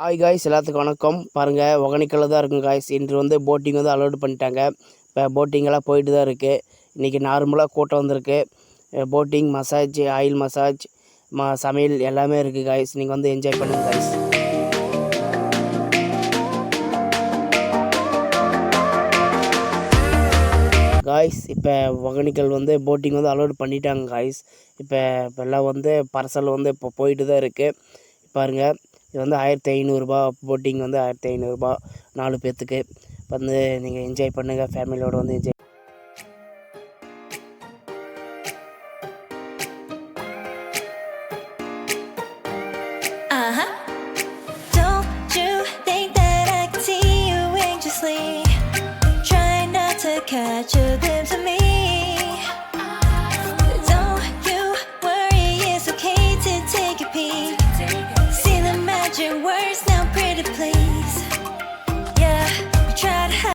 Hi guys, எல்லாத்துக்கும் வணக்கம். பாருங்கள், ஒகேனக்கல்ல தான் இருக்கும் காய்ஸ். இன்று வந்து போட்டிங் வந்து அலோடு பண்ணிட்டாங்க. இப்போ போட்டிங்கெல்லாம் போயிட்டு தான் இருக்குது. இன்றைக்கி நார்மலாக கூட்டம் வந்திருக்கு. போட்டிங், மசாஜ், ஆயில் மசாஜ், சமையல் எல்லாமே இருக்குது காய்ஸ். நீங்கள் வந்து என்ஜாய் பண்ணுங்கள் காய்ஸ். காய்ஸ், இப்போ ஒகேனக்கல் வந்து போட்டிங் வந்து அலோடு பண்ணிட்டாங்க காய்ஸ். இப்போ எல்லாம் வந்து பர்சல் வந்து இப்போ போயிட்டு தான் இருக்குது. பாருங்கள், இது வந்து 1500 போட்டிங் வந்து 1500 4 பேர்த்துக்கு. வந்து நீங்கள் என்ஜாய் பண்ணுங்கள், ஃபேமிலியோடு வந்து enjoy. Don't you think that I can see you anxiously, trying not to catch a glimpse of me? Don't you worry, it's okay to take a peek. See the magic words now, pretty please.